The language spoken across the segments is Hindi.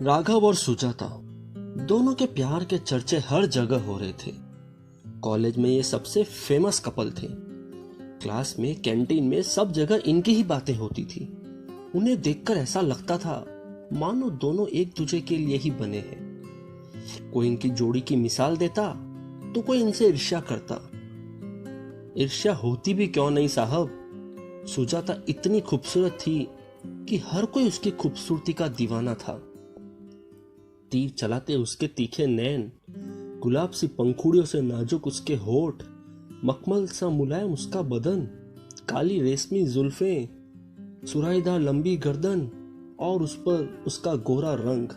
राघव और सुजाता दोनों के प्यार के चर्चे हर जगह हो रहे थे। कॉलेज में ये सबसे फेमस कपल थे। क्लास में, कैंटीन में, सब जगह इनकी ही बातें होती थी। उन्हें देखकर ऐसा लगता था मानो दोनों एक दूसरे के लिए ही बने हैं। कोई इनकी जोड़ी की मिसाल देता तो कोई इनसे ईर्ष्या करता। ईर्ष्या होती भी क्यों नहीं साहब। सुजाता इतनी खूबसूरत थी कि हर कोई उसकी खूबसूरती का दीवाना था। तीर चलाते उसके तीखे नैन, गुलाब सी पंखुड़ियों से नाजुक उसके होठ, मखमल सा मुलायम उसका बदन, काली रेशमी जुल्फें, सुराहीदार लंबी गर्दन और उस पर उसका गोरा रंग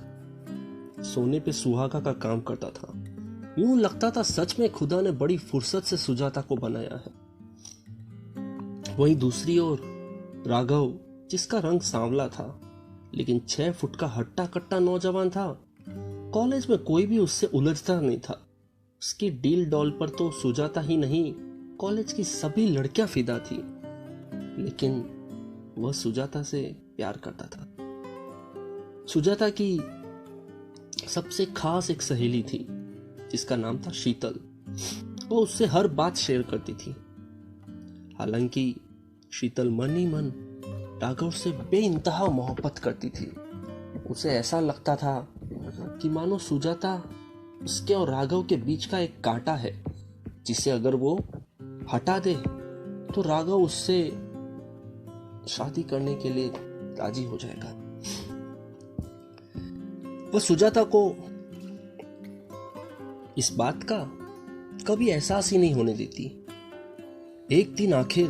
सोने पे सुहागा का काम करता था। यूं लगता था सच में खुदा ने बड़ी फुर्सत से सुजाता को बनाया है। वहीं दूसरी ओर राघव, जिसका रंग सांवला था लेकिन 6 फुट का हट्टा कट्टा नौजवान था। कॉलेज में कोई भी उससे उलझता नहीं था। उसकी डील डॉल पर तो सुजाता ही नहीं, कॉलेज की सभी लड़कियां फिदा थी। लेकिन वह सुजाता से प्यार करता था। सुजाता की सबसे खास एक सहेली थी जिसका नाम था शीतल। वो उससे हर बात शेयर करती थी। हालांकि शीतल मन ही मन राघव से बेइंतहा मोहब्बत करती थी। उसे ऐसा लगता था कि मानो सुजाता उसके और राघव के बीच का एक कांटा है जिसे अगर वो हटा दे तो राघव उससे शादी करने के लिए राजी हो जाएगा। वह सुजाता को इस बात का कभी एहसास ही नहीं होने देती। एक दिन आखिर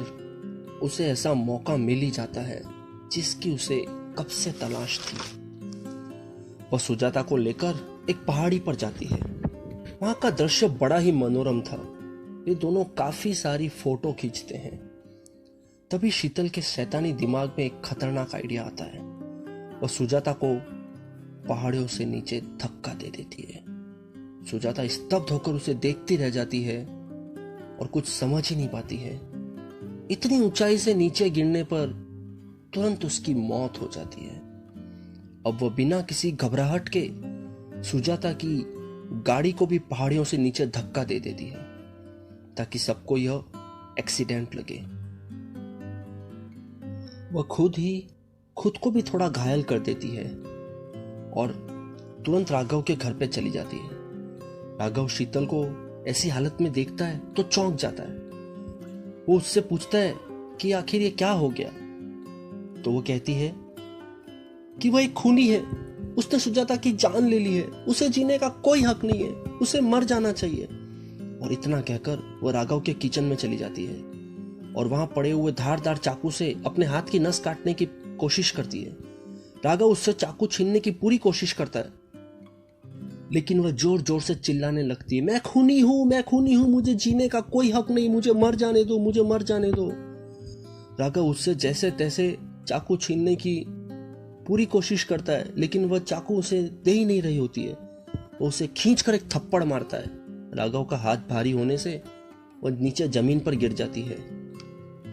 उसे ऐसा मौका मिल ही जाता है जिसकी उसे कब से तलाश थी। वह सुजाता को लेकर एक पहाड़ी पर जाती है। वहां का दृश्य बड़ा ही मनोरम था। ये दोनों काफी सारी फोटो खींचते हैं। तभी शीतल के शैतानी दिमाग में एक खतरनाक आइडिया आता है। वह सुजाता को पहाड़ियों से नीचे धक्का दे देती है। सुजाता स्तब्ध होकर उसे देखती रह जाती है और कुछ समझ ही नहीं पाती है। इतनी ऊंचाई से नीचे गिरने पर तुरंत उसकी मौत हो जाती है। अब वह बिना किसी घबराहट के सुजाता की गाड़ी को भी पहाड़ियों से नीचे धक्का दे देती है ताकि सबको यह एक्सीडेंट लगे। वह खुद को भी थोड़ा घायल कर देती है और तुरंत राघव के घर पे चली जाती है। राघव शीतल को ऐसी हालत में देखता है तो चौंक जाता है। वो उससे पूछता है कि आखिर ये क्या हो गया। तो वो कहती है कि वह एक खूनी है। उसने सुजाता की जान ले ली है। उसे जीने का कोई हक नहीं है। उसे मर जाना चाहिए। और इतना कहकर वह राघव के किचन में चली जाती है और वहां पड़े हुए धारदार चाकू से अपने हाथ की नस काटने की कोशिश करती है। राघव उससे चाकू छीनने की पूरी कोशिश करता है लेकिन वह जोर जोर से चिल्लाने लगती है, मैं खूनी हूं, मुझे जीने का कोई हक नहीं, मुझे मर जाने दो। राघव उससे जैसे तैसे चाकू छीनने की पूरी कोशिश करता है लेकिन वह चाकू उसे दे ही नहीं रही होती है। वो उसे खींचकर एक थप्पड़ मारता है। राघव का हाथ भारी होने से वह नीचे जमीन पर गिर जाती है।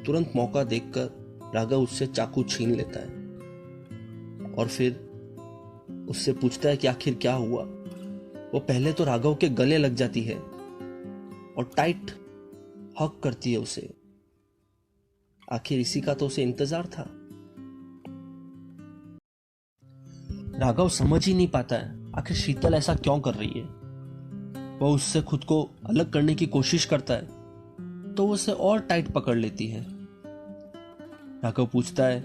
तुरंत मौका देखकर राघव उससे चाकू छीन लेता है और फिर उससे पूछता है कि आखिर क्या हुआ। वो पहले तो राघव के गले लग जाती है और टाइट हग करती है उसे। आखिर इसी का तो उसे इंतजार था। राघव समझ ही नहीं पाता है आखिर शीतल ऐसा क्यों कर रही है। वह उससे खुद को अलग करने की कोशिश करता है तो वो उसे और टाइट पकड़ लेती है। राघव पूछता है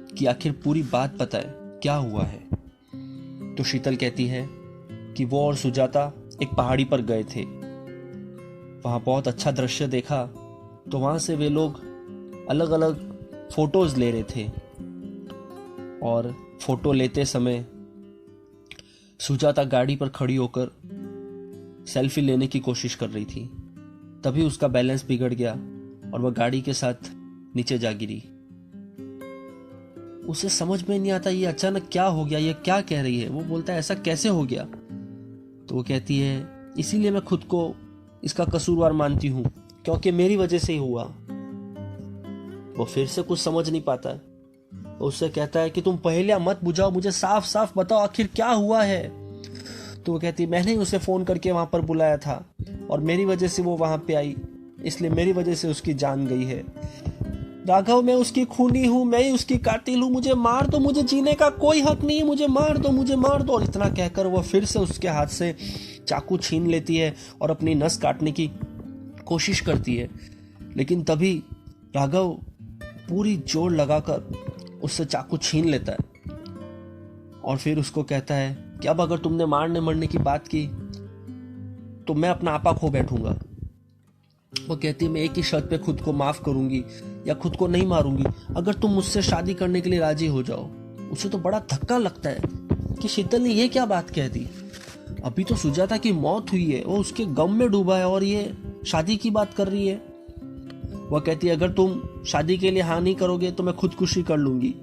कि आखिर पूरी बात बताए, क्या हुआ है। तो शीतल कहती है कि वो और सुजाता एक पहाड़ी पर गए थे। वहां बहुत अच्छा दृश्य देखा तो वहां से वे लोग अलग अलग फोटोज ले रहे थे और फोटो लेते समय सुजाता गाड़ी पर खड़ी होकर सेल्फी लेने की कोशिश कर रही थी। तभी उसका बैलेंस बिगड़ गया और वह गाड़ी के साथ नीचे जा गिरी। उसे समझ में नहीं आता ये अचानक क्या हो गया, ये क्या कह रही है। वो बोलता है ऐसा कैसे हो गया। तो वो कहती है इसीलिए मैं खुद को इसका कसूरवार मानती हूं क्योंकि मेरी वजह से ही हुआ। वो फिर से कुछ समझ नहीं पाता है। उससे कहता है कि तुम पहेलियां मत बुझाओ, मुझे साफ साफ बताओ आखिर क्या हुआ है। तो वो कहती, मैंने ही उसे फोन करके वहां पर बुलाया था और मेरी वजह से वो वहां पे आई, इसलिए मेरी वजह से उसकी जान गई है। राघव, मैं उसकी खूनी हूँ, मैं ही उसकी कातिल हूँ, मुझे मार दो, मुझे जीने का कोई हक नहीं है, मुझे मार दो, मुझे मार दो। और इतना कहकर वो फिर से उसके हाथ से चाकू छीन लेती है और अपनी नस काटने की कोशिश करती है। लेकिन तभी राघव पूरी जोर लगाकर उससे चाकू छीन लेता है और फिर उसको कहता है कि अब अगर तुमने मारने मरने की बात की तो मैं अपना आपा खो बैठूंगा। वो कहती है, मैं एक ही शर्त पे खुद को माफ करूंगी या खुद को नहीं मारूंगी, अगर तुम मुझसे शादी करने के लिए राजी हो जाओ। उसे तो बड़ा धक्का लगता है कि शीतल ने ये क्या बात कह दी। अभी तो सुजाता की मौत हुई है, वो उसके गम में डूबा है और ये शादी की बात कर रही है। वह कहती है, अगर तुम शादी के लिए हाँ नहीं करोगे तो मैं खुदकुशी कर लूंगी,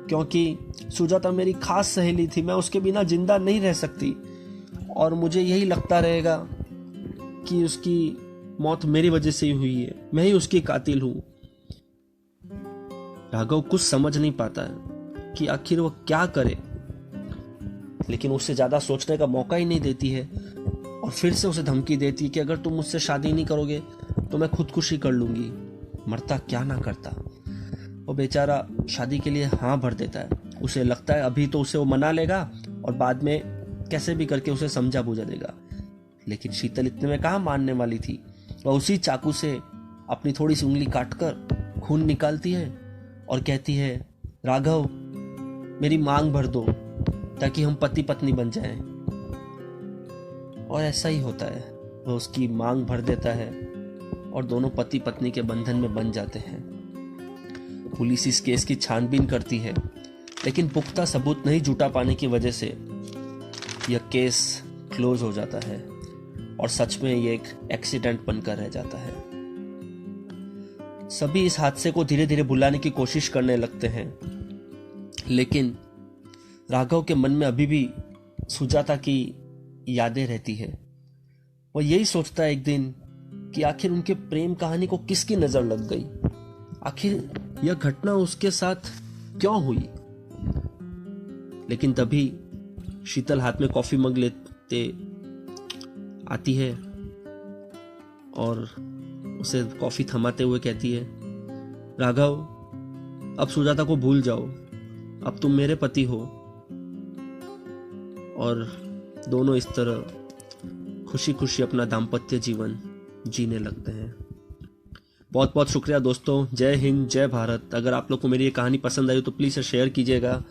क्योंकि सुजाता मेरी खास सहेली थी, मैं उसके बिना जिंदा नहीं रह सकती और मुझे यही लगता रहेगा कि उसकी मौत मेरी वजह से ही हुई है, मैं ही उसकी कातिल हूं। राघव कुछ समझ नहीं पाता है कि आखिर वो क्या करे, लेकिन उससे ज्यादा सोचने का मौका ही नहीं देती है और फिर से उसे धमकी देती है कि अगर तुम मुझसे शादी नहीं करोगे तो मैं खुदकुशी कर लूंगी। मरता क्या ना करता। वो बेचारा शादी के लिए हाँ भर देता है। उसे लगता है अभी तो उसे वो मना लेगा और बाद में कैसे भी करके उसे समझा बुझा देगा, लेकिन शीतल इतने में कहाँ मानने वाली थी। वह उसी चाकू से अपनी थोड़ी सी उंगली काटकर खून निकालती है और कहती है, राघव मेरी मांग भर दो ताकि हम पति पत्नी बन जाएं। और ऐसा ही होता है, वह उसकी मांग भर देता है और दोनों पति पत्नी के बंधन में बन जाते हैं। पुलिस इस केस की छानबीन करती है, लेकिन पुख्ता सबूत नहीं जुटा पाने की वजह से यह केस क्लोज हो जाता है और सच में ये एक एक्सीडेंट बनकर रह जाता है। सभी इस हादसे को धीरे धीरे भुलाने की कोशिश करने लगते हैं, लेकिन राघव के मन में अभी भी सुजाता की यादें रहती है। वो यही सोचता है एक दिन कि आखिर उनके प्रेम कहानी को किसकी नजर लग गई, आखिर यह घटना उसके साथ क्यों हुई। लेकिन तभी शीतल हाथ में कॉफी मग लेते आती है और उसे कॉफी थमाते हुए कहती है, राघव अब सुजाता को भूल जाओ, अब तुम मेरे पति हो। और दोनों इस तरह खुशी खुशी अपना दाम्पत्य जीवन जीने लगते हैं। बहुत बहुत शुक्रिया दोस्तों। जय हिंद, जय भारत। अगर आप लोग को मेरी ये कहानी पसंद आई तो प्लीज़ शेयर कीजिएगा